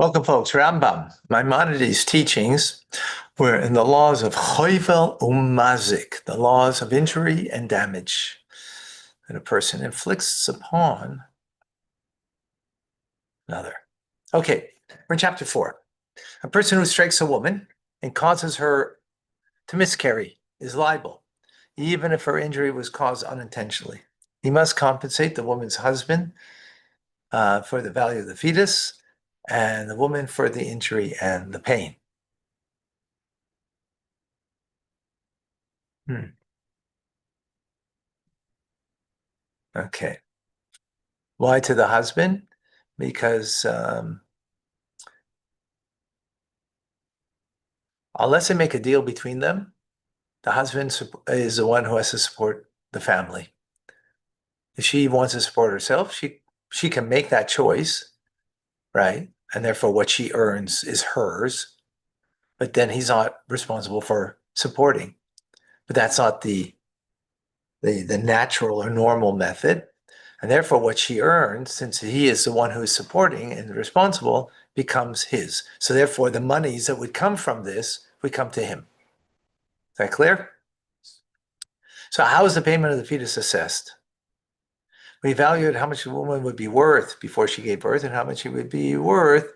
Welcome, folks. Rambam, Maimonides' teachings were in the laws of choivel umazik, the laws of injury and damage that a person inflicts upon another. Okay, we're in chapter 4. A person who strikes a woman and causes her to miscarry is liable, even if her injury was caused unintentionally. He must compensate the woman's husband for the value of the fetus and the woman for the injury and the pain. Okay. Why to the husband? Because unless they make a deal between them, the husband is the one who has to support the family. If she wants to support herself, she can make that choice, right? And therefore what she earns is hers, but then he's not responsible for supporting. But that's not the natural or normal method. And therefore what she earns, since he is the one who is supporting and responsible, becomes his. So therefore the monies that would come from this would come to him. Is that clear? So how is the payment of the fetus assessed? We evaluate how much a woman would be worth before she gave birth and how much she would be worth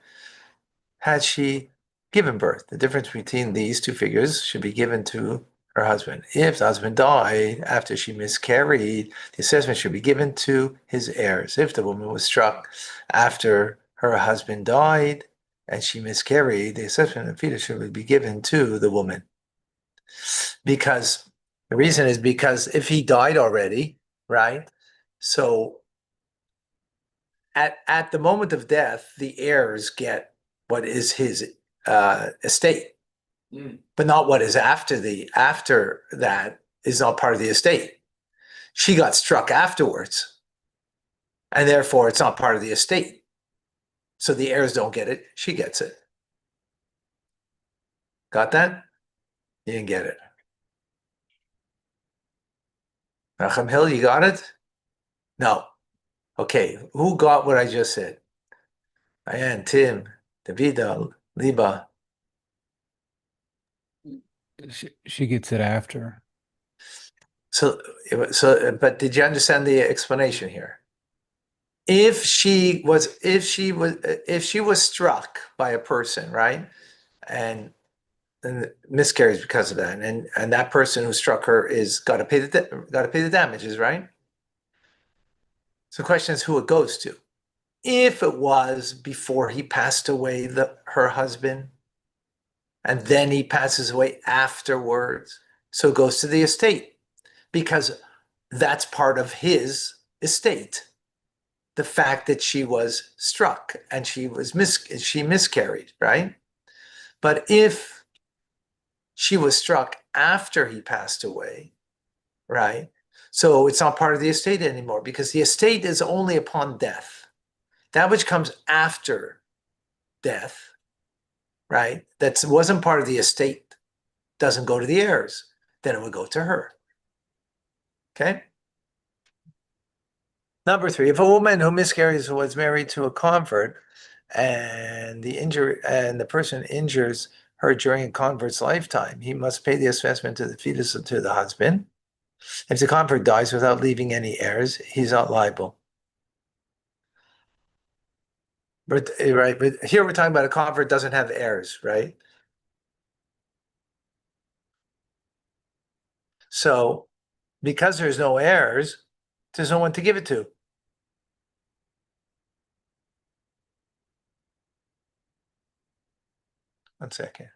had she given birth. The difference between these two figures should be given to her husband. If the husband died after she miscarried, the assessment should be given to his heirs. If the woman was struck after her husband died and she miscarried, the assessment of the fetus should be given to the woman. Because the reason is because if he died already, right? So at the moment of death, the heirs get what is his estate, but not what is after that is not part of the estate. She got struck afterwards, and therefore it's not part of the estate. So the heirs don't get it. She gets it. Got that? You didn't get it. Nachum Hill, you got it? No. Okay, who got what I just said? Diane, Tim, Davida, Liba. She gets it after. So, but did you understand the explanation here? If she was struck by a person, right, and miscarries because of that, and that person who struck her is got to pay the damages, right? So the question is who it goes to. If it was before he passed away, her husband, and then he passes away afterwards, so it goes to the estate because that's part of his estate. The fact that she was struck and she miscarried, right? But if she was struck after he passed away, right? So it's not part of the estate anymore because the estate is only upon death. That which comes after death, right? That wasn't part of the estate, doesn't go to the heirs. Then it would go to her. Okay? Number 3, if a woman who miscarries was married to a convert and the person injures her during a convert's lifetime, he must pay the assessment to the fetus and to the husband. If the convert dies without leaving any heirs, he's not liable. But right, but here we're talking about a convert doesn't have heirs, right? So because there's no heirs, there's no one to give it to. One second.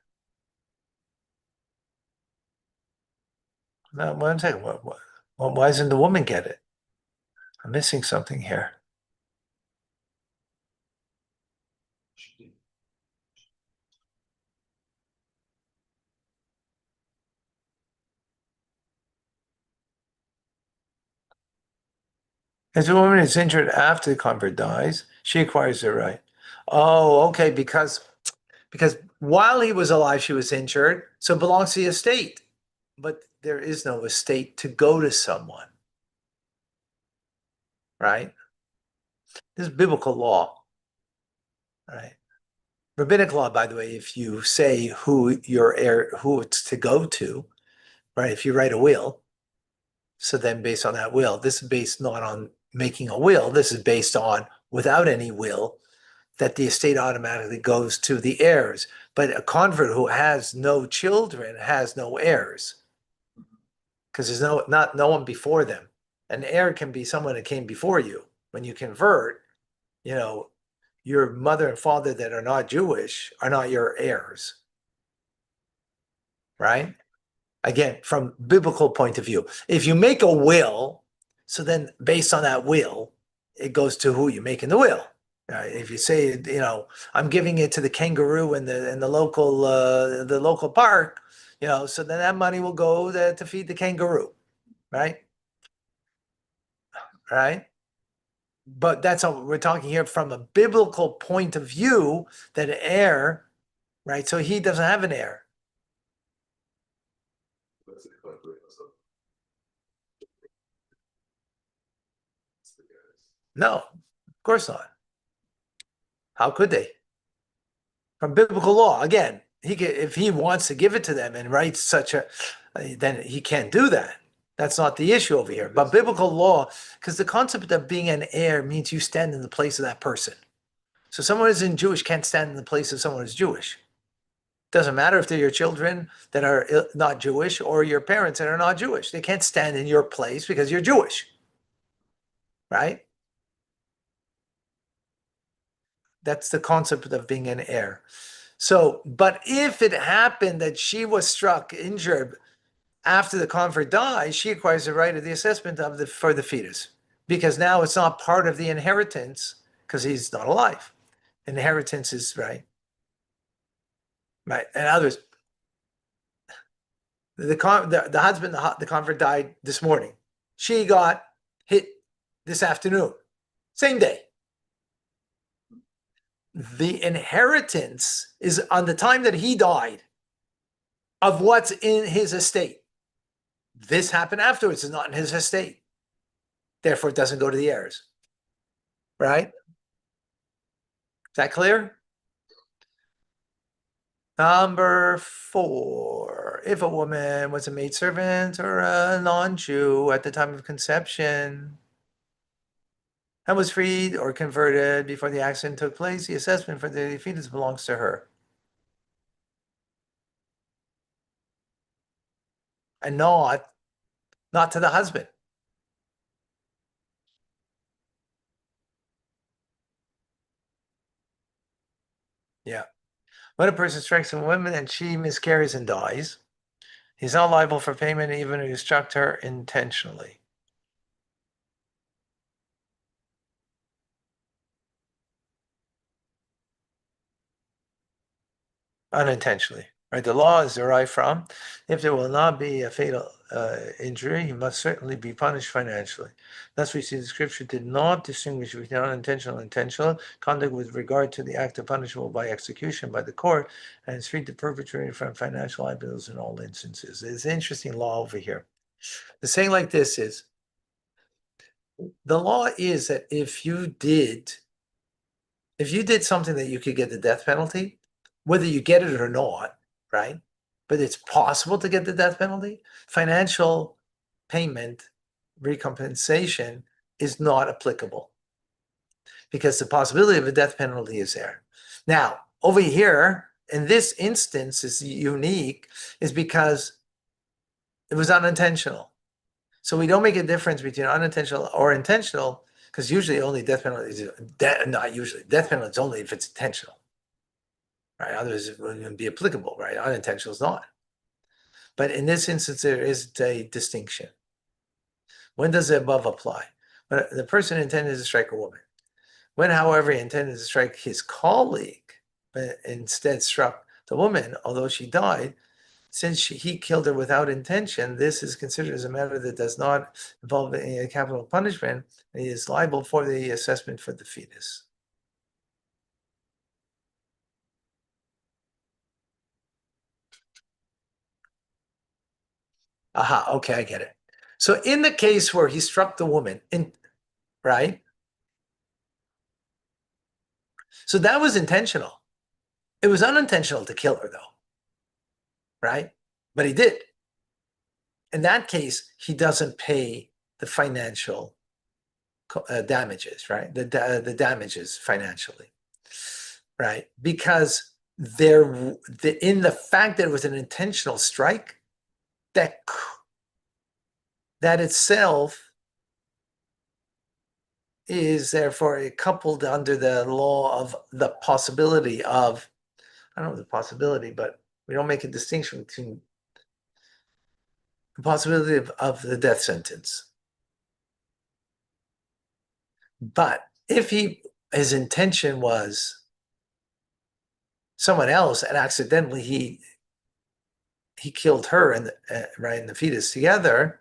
No, one second. Why doesn't the woman get it? I'm missing something here. If a woman is injured after the convert dies, she acquires the right. Oh, okay, because while he was alive, she was injured, so it belongs to the estate. But there is no estate to go to someone, right? This is biblical law, right? rabbinic law, by the way, if you say who your heir, who it's to go to, right? If you write a will, so then based on that will, this is based not on making a will, this is based on without any will, that the estate automatically goes to the heirs. But a convert who has no children has no heirs because there's no one before them. An heir can be someone that came before you. When you convert, you know, your mother and father that are not Jewish are not your heirs, right? Again, from biblical point of view. If you make a will, so then based on that will, it goes to who you make in the will. If you say, I'm giving it to the kangaroo in the local park, so then that money will go to feed the kangaroo, right? Right? But that's all we're talking here from a biblical point of view, that an heir, right? So he doesn't have an heir. No, of course not. How could they? From biblical law, again, if he wants to give it to them and writes then he can't do that. That's not the issue over here. But biblical law, because the concept of being an heir means you stand in the place of that person. So someone who isn't Jewish can't stand in the place of someone who's Jewish. Doesn't matter if they're your children that are not Jewish or your parents that are not Jewish. They can't stand in your place because you're Jewish, right? That's the concept of being an heir. So, but if it happened that she was struck, injured after the convert dies, she acquires the right of the assessment for the fetus, because now it's not part of the inheritance because he's not alive. Inheritance is right. And others, the husband, the convert died this morning. She got hit this afternoon, same day. The inheritance is on the time that he died of what's in his estate. This happened afterwards. It's not in his estate. Therefore, it doesn't go to the heirs. Right? Is that clear? Number 4. If a woman was a maidservant or a non-Jew at the time of conception and was freed or converted before the accident took place, the assessment for the fetus belongs to her. And not to the husband. Yeah. When a person strikes a woman and she miscarries and dies, he's not liable for payment even if he struck her intentionally. Unintentionally, right? The law is derived from, if there will not be a fatal injury, he must certainly be punished financially. Thus, we see the scripture did not distinguish between unintentional and intentional conduct with regard to the act of punishable by execution by the court, and it's freed the perpetrator from financial liabilities in all instances. It's an interesting law over here. The saying like this is, the law is that if you did something that you could get the death penalty, whether you get it or not, right? But it's possible to get the death penalty. Financial payment, recompensation is not applicable because the possibility of a death penalty is there. Now, over here, in this instance, is unique, is because it was unintentional. So we don't make a difference between unintentional or intentional, because usually only death penalty is not usually death penalty is only if it's intentional, right? Others it wouldn't be applicable, right? Unintentional is not. But in this instance, there is a distinction. When does the above apply? When the person intended to strike a woman. When, however, he intended to strike his colleague, but instead struck the woman, although she died, since he killed her without intention, this is considered as a matter that does not involve any capital punishment, and he is liable for the assessment for the fetus. Aha, okay, I get it. So in the case where he struck the woman, right? So that was intentional. It was unintentional to kill her, though, right? But he did. In that case, he doesn't pay the financial damages, right? The damages financially, right? Because in the fact that it was an intentional strike, that itself is therefore coupled under the law of the possibility of, I don't know the possibility, but we don't make a distinction between the possibility of the death sentence. But if his intention was someone else and accidentally he killed her and right, and the fetus together,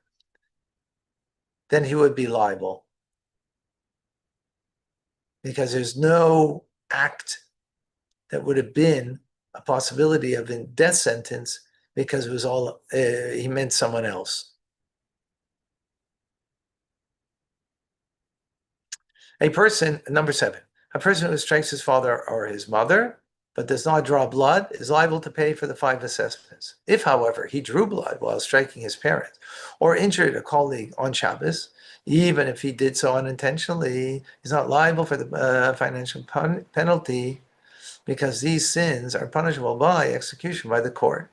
then he would be liable, because there's no act that would have been a possibility of a death sentence, because it was all he meant someone else. A person, number 7, a person who strikes his father or his mother but does not draw blood is liable to pay for the 5 assessments. If, however, he drew blood while striking his parent or injured a colleague on Shabbos, even if he did so unintentionally, he's not liable for the financial penalty, because these sins are punishable by execution by the court.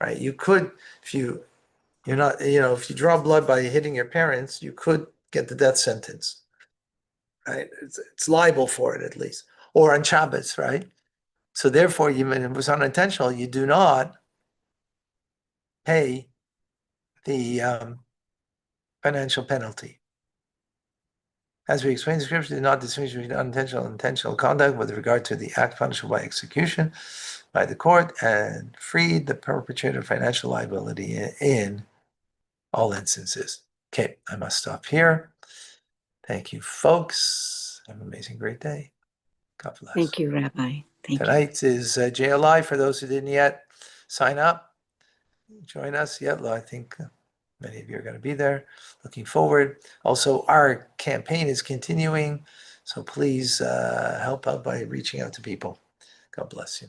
Right? You could, if you're not, if you draw blood by hitting your parents, you could get the death sentence. Right? It's liable for it, at least, or on Shabbos, right? So therefore, even if it was unintentional, you do not pay the financial penalty. As we explained, the scripture did not distinguish between unintentional and intentional conduct with regard to the act punishable by execution by the court, and freed the perpetrator of financial liability in all instances. Okay, I must stop here. Thank you, folks. Have an amazing, great day. God bless. Thank you, Rabbi. Thank you. Tonight is JLI for those who didn't yet sign up. Join us. Yeah, I think many of you are going to be there. Looking forward. Also, our campaign is continuing, so please help out by reaching out to people. God bless you.